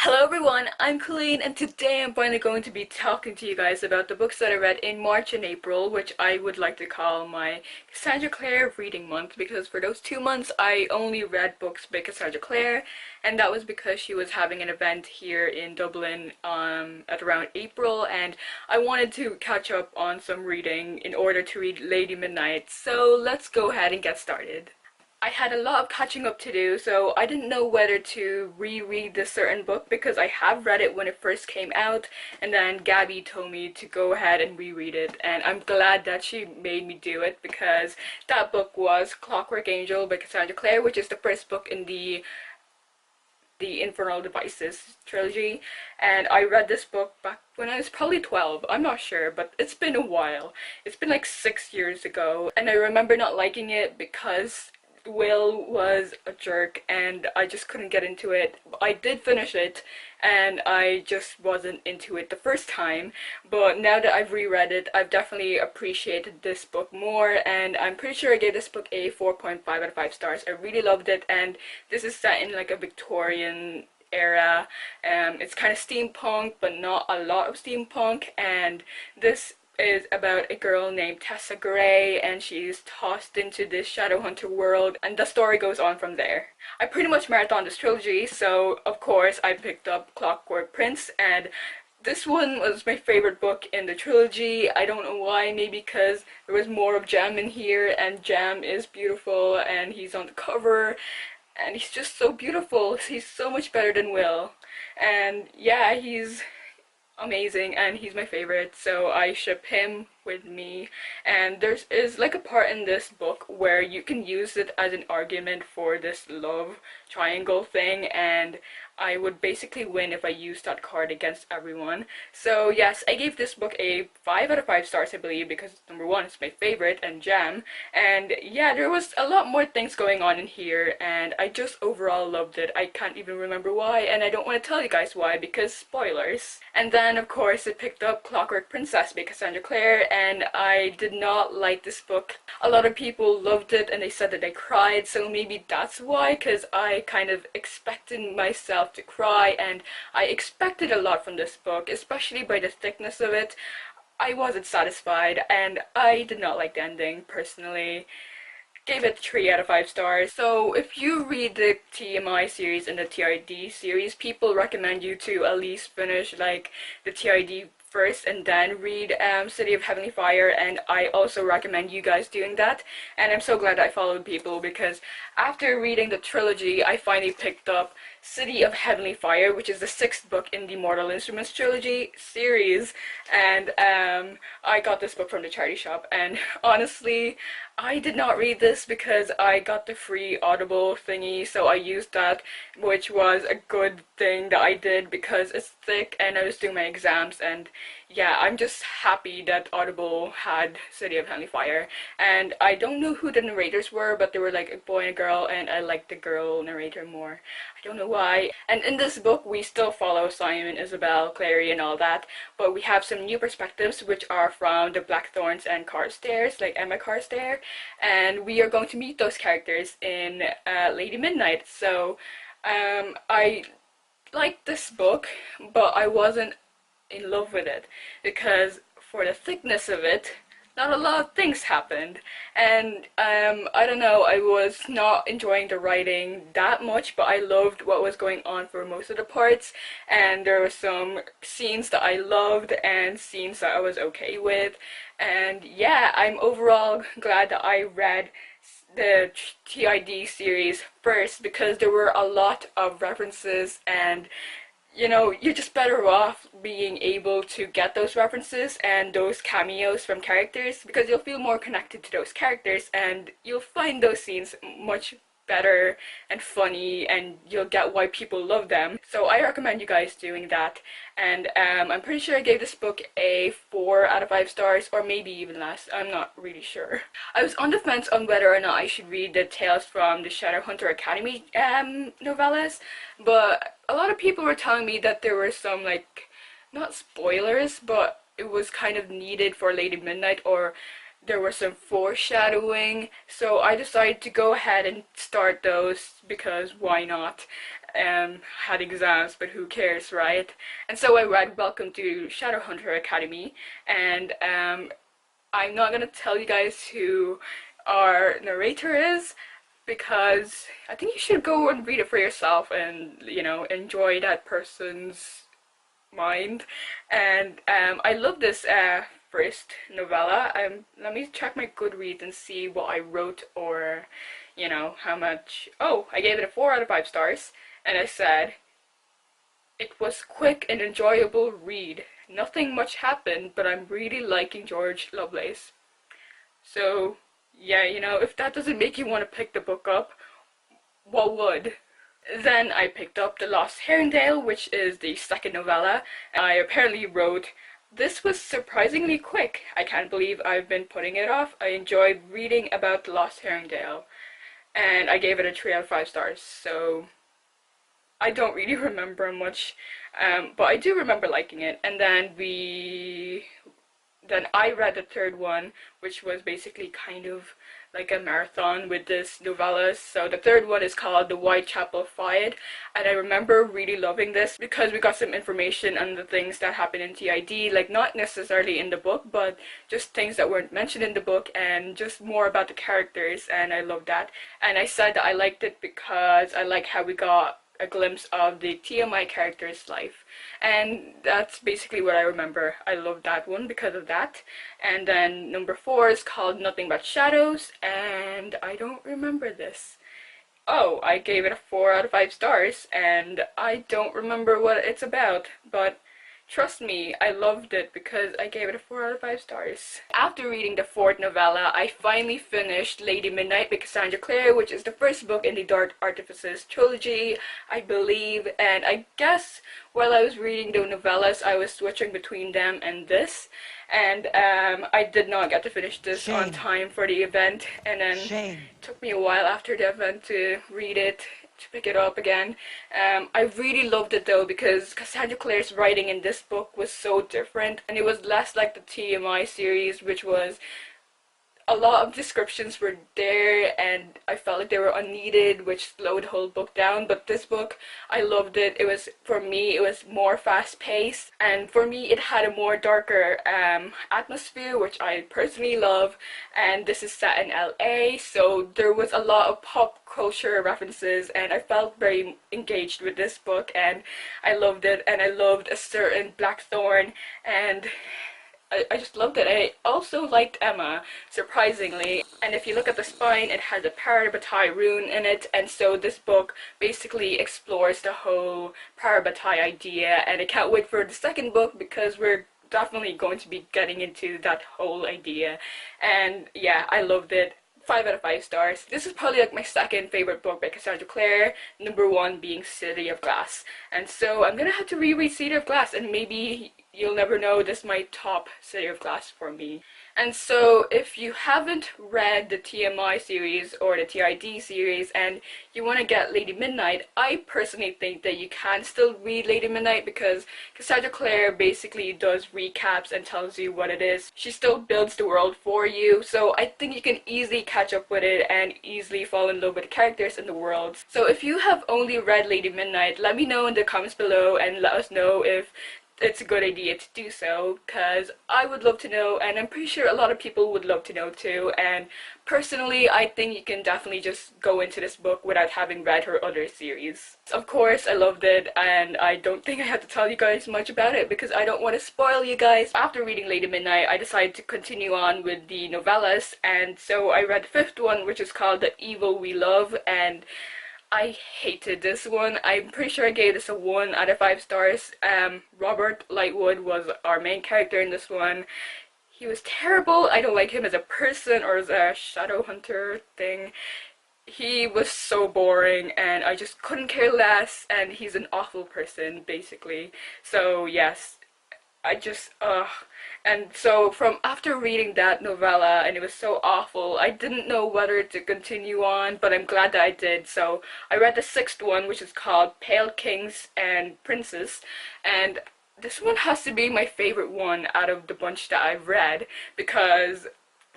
Hello everyone, I'm Colleen and today I'm finally going to be talking to you guys about the books that I read in March and April, which I would like to call my Cassandra Clare reading month, because for those 2 months I only read books by Cassandra Clare, and that was because she was having an event here in Dublin at around April, and I wanted to catch up on some reading in order to read Lady Midnight. So let's go ahead and get started. I had a lot of catching up to do, so I didn't know whether to reread this certain book because I have read it when it first came out, and then Gabby told me to go ahead and reread it, and I'm glad that she made me do it because that book was Clockwork Angel by Cassandra Clare, which is the first book in the Infernal Devices trilogy, and I read this book back when I was probably 12. I'm not sure, but it's been a while. It's been like 6 years ago, and I remember not liking it because Will was a jerk and I just couldn't get into it. I did finish it and I just wasn't into it the first time, but now that I've reread it, I've definitely appreciated this book more, and I'm pretty sure I gave this book a 4.5 out of 5 stars. I really loved it, and this is set in like a Victorian era. It's kind of steampunk, but not a lot of steampunk, and this is about a girl named Tessa Gray, and she's tossed into this Shadowhunter world, and the story goes on from there. I pretty much marathoned this trilogy, so of course I picked up Clockwork Prince, and this one was my favorite book in the trilogy. I don't know why, maybe because there was more of Jam in here, and Jam is beautiful, and he's on the cover, and he's just so beautiful. He's so much better than Will, and yeah, he's amazing and he's my favorite, so I ship him with me. And there is like a part in this book where you can use it as an argument for this love triangle thing, and I would basically win if I used that card against everyone. So yes, I gave this book a 5 out of 5 stars, I believe, because number one, it's my favorite and Jam, and yeah, there was a lot more things going on in here, and I just overall loved it. I can't even remember why, and I don't want to tell you guys why because spoilers. And then of course I picked up Clockwork Princess by Cassandra Clare, and I did not like this book. A lot of people loved it and they said that I cried, so maybe that's why, because I kind of expected myself to cry, and I expected a lot from this book, especially by the thickness of it. I wasn't satisfied, and I did not like the ending personally. Gave it 3 out of 5 stars. So if you read the TMI series and the TRD series, people recommend you to at least finish like the TRD first and then read City of Heavenly Fire, and I also recommend you guys doing that. And I'm so glad I followed people, because after reading the trilogy I finally picked up City of Heavenly Fire, which is the 6th book in the Mortal Instruments trilogy series, and I got this book from the charity shop, and honestly I did not read this because I got the free Audible thingy, so I used that, which was a good thing that I did because it's thick and I was doing my exams, and yeah, I'm just happy that Audible had City of Heavenly Fire. And I don't know who the narrators were, but they were like a boy and a girl, and I liked the girl narrator more. I don't know why. And in this book we still follow Simon, Isabel, Clary and all that, but we have some new perspectives which are from the Blackthorns and Carstairs, like Emma Carstairs, and we are going to meet those characters in Lady Midnight. So I liked this book, but I wasn't in love with it because for the thickness of it, not a lot of things happened, and I don't know, I was not enjoying the writing that much, but I loved what was going on for most of the parts, and there were some scenes that I loved and scenes that I was okay with, and yeah, I'm overall glad that I read the TID series first because there were a lot of references, and you know, you're just better off being able to get those references and those cameos from characters because you'll feel more connected to those characters and you'll find those scenes much better and funny, and you'll get why people love them. So I recommend you guys doing that, and I'm pretty sure I gave this book a 4 out of 5 stars, or maybe even less, I'm not really sure. I was on the fence on whether or not I should read the Tales from the Shadowhunter Academy novellas, but a lot of people were telling me that there were some, like, not spoilers, but it was kind of needed for Lady Midnight, or there was some foreshadowing, so I decided to go ahead and start those because why not? had exams, but who cares, right? And so I read Welcome to Shadowhunter Academy, and I'm not gonna tell you guys who our narrator is because I think you should go and read it for yourself and, you know, enjoy that person's mind. And I love this first novella. Let me check my Goodreads and see what I wrote, or you know, how much. Oh, I gave it a 4 out of 5 stars, and I said it was quick and enjoyable read. Nothing much happened, but I'm really liking George Lovelace. So yeah, you know, if that doesn't make you want to pick the book up, what would? Then I picked up The Lost Herringdale, which is the second novella. I apparently wrote, "This was surprisingly quick. I can't believe I've been putting it off. I enjoyed reading about The Lost Herringdale." And I gave it a 3 out of 5 stars, so I don't really remember much, but I do remember liking it. And then I read the third one, which was basically kind of like a marathon with this novellas. So the third one is called The Whitechapel Fiad, and I remember really loving this because we got some information on the things that happen in TID, like not necessarily in the book, but just things that weren't mentioned in the book and just more about the characters, and I loved that. And I said that I liked it because I like how we got a glimpse of the TMI character's life, and that's basically what I remember. I love that one because of that. And then number 4 is called Nothing But Shadows, and I don't remember this. Oh, I gave it a 4 out of 5 stars, and I don't remember what it's about, but trust me, I loved it because I gave it a 4 out of 5 stars. After reading the fourth novella, I finally finished Lady Midnight by Cassandra Clare, which is the first book in the Dark Artifices trilogy, I believe. And I guess while I was reading the novellas, I was switching between them and this. And I did not get to finish this on time for the event, and then it took me a while after the event to read it, to pick it up again. I really loved it though because Cassandra Clare's writing in this book was so different, and it was less like the TMI series, which was a lot of descriptions were there and I felt like they were unneeded, which slowed the whole book down. But this book, I loved it. It was, for me, it was more fast-paced, and for me it had a more darker atmosphere, which I personally love. And this is set in LA, so there was a lot of pop culture references, and I felt very engaged with this book, and I loved it. And I loved a certain Blackthorn, and I just loved it. I also liked Emma, surprisingly. And if you look at the spine, it has a Parabatai rune in it, and so this book basically explores the whole Parabatai idea, and I can't wait for the second book because we're definitely going to be getting into that whole idea. And yeah, I loved it. 5 out of 5 stars. This is probably like my second favorite book by Cassandra Clare, number 1 being City of Glass. And so I'm gonna have to reread City of Glass, and maybe you'll never know, this is my top City of Glass for me. And so if you haven't read the TMI series or the TID series and you want to get Lady Midnight, I personally think that you can still read Lady Midnight because Cassandra Clare basically does recaps and tells you what it is. She still builds the world for you, so I think you can easily catch up with it and easily fall in love with the characters and the worlds. So if you have only read Lady Midnight, let me know in the comments below and let us know if it's a good idea to do so, because I would love to know, and I'm pretty sure a lot of people would love to know too. And personally, I think you can definitely just go into this book without having read her other series. Of course, I loved it, and I don't think I have to tell you guys much about it because I don't want to spoil you guys. After reading Lady Midnight, I decided to continue on with the novellas, and so I read the 5th one, which is called The Evil We Love, and I hated this one. I'm pretty sure I gave this a 1 out of 5 stars. Robert Lightwood was our main character in this one. He was terrible. I don't like him as a person or as a Shadowhunter thing. He was so boring and I just couldn't care less, and he's an awful person basically. So yes, and so from after reading that novella, and it was so awful, I didn't know whether to continue on, but I'm glad that I did. So I read the 6th one, which is called Pale Kings and Princes, and this one has to be my favorite one out of the bunch that I've read, because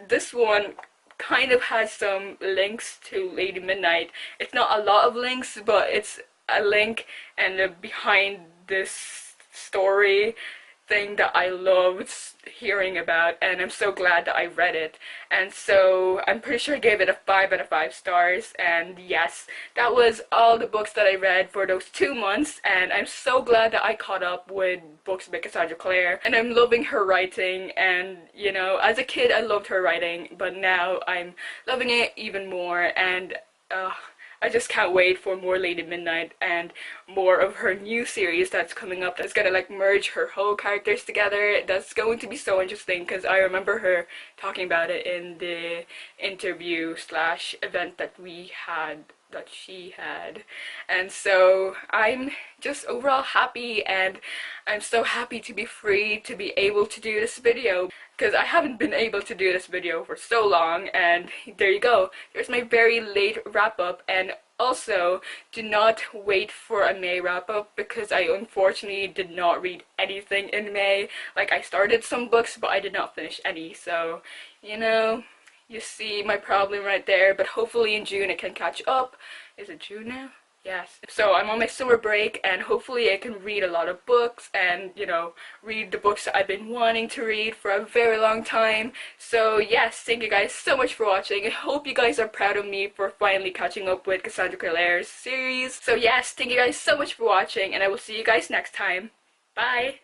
this one kind of has some links to Lady Midnight. It's not a lot of links, but it's a link and behind this story thing that I loved hearing about, and I'm so glad that I read it. And so I'm pretty sure I gave it a 5 out of 5 stars. And yes, that was all the books that I read for those 2 months, and I'm so glad that I caught up with books by Cassandra Clare, and I'm loving her writing. And you know, as a kid I loved her writing, but now I'm loving it even more. And I just can't wait for more Lady Midnight and more of her new series that's coming up that's gonna like merge her whole characters together. That's going to be so interesting because I remember her talking about it in the interview slash event that she had. And so I'm just overall happy, and I'm so happy to be free to be able to do this video, because I haven't been able to do this video for so long. And there you go, there's my very late wrap up. And also, do not wait for a May wrap up, because I unfortunately did not read anything in May. Like, I started some books but I did not finish any, so you know, you see my problem right there. But hopefully in June I can catch up. Is it June now? Yes. So I'm on my summer break, and hopefully I can read a lot of books and, you know, read the books that I've been wanting to read for a very long time. So yes, thank you guys so much for watching. I hope you guys are proud of me for finally catching up with Cassandra Clare's series. So yes, thank you guys so much for watching, and I will see you guys next time. Bye!